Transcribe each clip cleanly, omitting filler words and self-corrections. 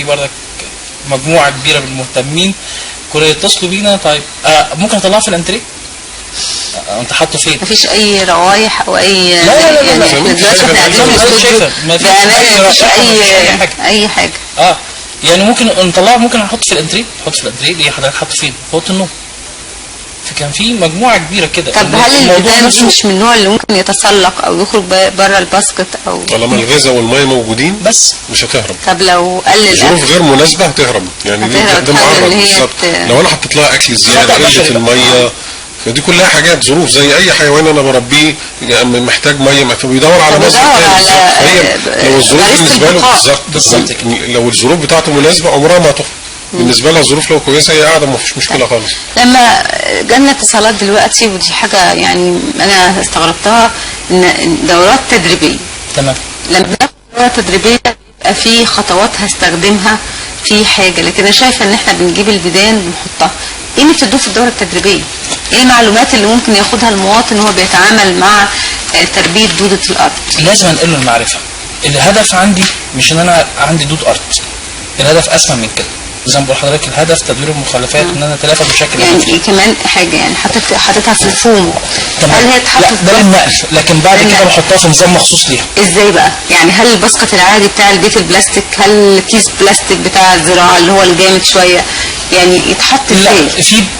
برضك مجموعه كبيره من المهتمين كانوا يتصلوا بينا. طيب ممكن اطلعها في الانتريه؟ انت حاطه فين؟ مفيش اي روايح او اي لا لا لا يعني لا احنا دلوقتي احنا قاعدين في الاستوديو مفيش اي حاجه. يعني ممكن نطلعه، ممكن نحط في الانتريه، نحط في الانتريه دي حضرتك حاطه فين؟ في اوضه النوم. فكان في مجموعه كبيره كده. طب هل البيبان دي مش من النوع اللي ممكن يتسلق او يخرج بره الباسكت او طالما الغذاء والميه موجودين بس مش هتهرب؟ طب لو قلل ظروف غير مناسبه هتهرب، يعني دي معرض بالظبط. لو انا حطيت لها اكل زياده، قله الميه، فدي كلها حاجات ظروف زي اي حيوان انا بربيه محتاج ميه، فبيدور على مصدر تاني. لو الظروف بالنسبه له بالظبط لو الظروف بتاعته مناسبه عمرها ما تخرج. بالنسبه لها الظروف لو كويسه هي قاعده ما فيش مشكله خالص. لما جالنا اتصالات دلوقتي ودي حاجه يعني انا استغربتها، ان دورات تدريبيه. تمام. لما بناخد دورات تدريبيه بيبقى في خطوات هستخدمها في حاجه، لكن انا شايفه ان احنا بنجيب البيدان بنحطها. ايه اللي بتدوه في الدوره التدريبيه؟ ايه المعلومات اللي ممكن ياخدها المواطن وهو بيتعامل مع تربيه دوده الارض؟ لازم انقل له المعرفه. الهدف عندي مش ان انا عندي دود ارض، الهدف اسمى من كده. زي ما بقول لحضرتك الهدف تدوير المخلفات، ان انا اتلافى بشكل يعني كمان حاجه يعني حطيتها في الفوم. هل هي تتحط لا ده للنقل، لكن بعد كده بحطها في نظام مخصوص ليها. ازاي بقى؟ يعني هل الباسكت العادي بتاع البيت البلاستيك، هل الكيس بلاستيك بتاع الزراعه اللي هو الجامد شويه يعني يتحط ازاي؟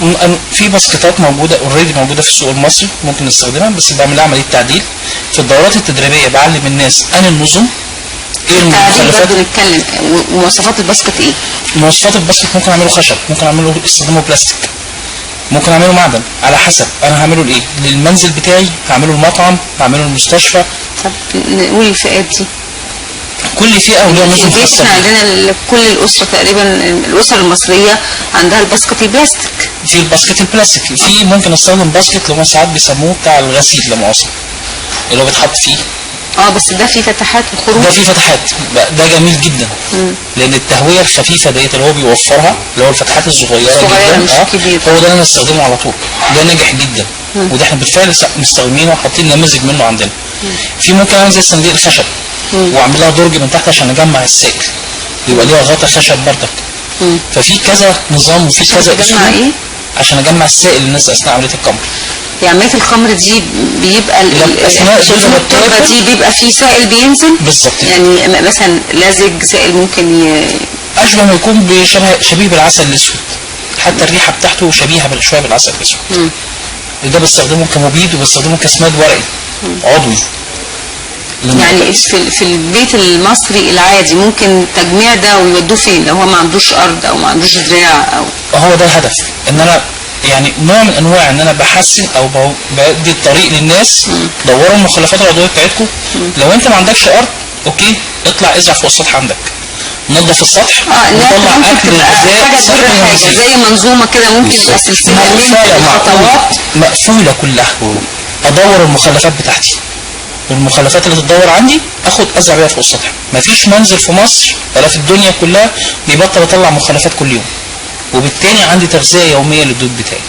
لا في باسكتات موجوده اوريدي موجوده في السوق المصري ممكن نستخدمها، بس بعمل لها عمليه تعديل. في الدورات التدريبيه بعلم الناس عن النظم، ايه المخلفات. برضه نتكلم ومواصفات الباسكت ايه؟ مواصفات الباسكت ممكن اعمله خشب، ممكن اعمله استخدامه بلاستيك، ممكن اعمله معدن، على حسب انا هعمله لايه. للمنزل بتاعي هعمله المطعم، هعمله المستشفى. طب نقول الفئات دي. كل فئه وليها نظم خاصه. احنا عندنا كل الاسره تقريبا، الاسر المصريه عندها الباسكت البلاستيك. في الباسكت البلاستيك، في ممكن استخدم باسكت اللي هم ساعات بيسموه بتاع الغسيل لمؤاخذه، اللي هو بيتحط فيه. بس ده فيه فتحات وخروج. ده فيه فتحات، ده جميل جدا. لان التهويه الخفيفه ديت اللي هو بيوفرها، اللي هو الفتحات الصغيره جدا مش كبير، هو ده اللي انا استخدمه على طول. ده ناجح جدا. وده احنا بالفعل مستخدمينه وحاطين نماذج منه عندنا. في ممكن اعمل زي صناديق الخشب واعمل لها درج من تحت عشان اجمع السائل، يبقى ليها غطا خشب بردك. ففي كذا نظام وفي كذا اسلوب عشان اجمع السائل للناس اثناء عمليه الكمر. يعني عمليه الخمر دي بيبقى اثناء التربه دي بيبقى فيه سائل بينزل بالظبط. يعني مثلا لزج سائل ممكن اشبه ما يكون شبيه بالعسل الاسود، حتى الريحه بتاعته شبيهه شويه بالعسل الاسود. ده بستخدمه كمبيد وبستخدمه كسماد ورقي عضوي. يعني في البيت المصري العادي ممكن تجميع ده ويودوه فين لو هو ما عندوش ارض او ما عندوش زراعه؟ او هو ده الهدف، ان انا يعني نوع من انواع ان انا بحسن او بدي الطريق للناس. دوروا المخلفات العضويه بتاعتكم. لو انت ما عندكش ارض اوكي اطلع ازرع فوق السطح عندك، نظف السطح وطلع اكل غذاء حاجه زي منظومه كده ممكن يبقى سلسله خطوات مقفوله كلها. ادور المخلفات بتاعتي، والمخلفات اللي تتدور عندي اخد ازرع بيها فوق السطح. مفيش منزل في مصر ولا في الدنيا كلها بيبطل اطلع مخلفات كل يوم، وبالتالي عندي تغذيه يوميه للدود بتاعي.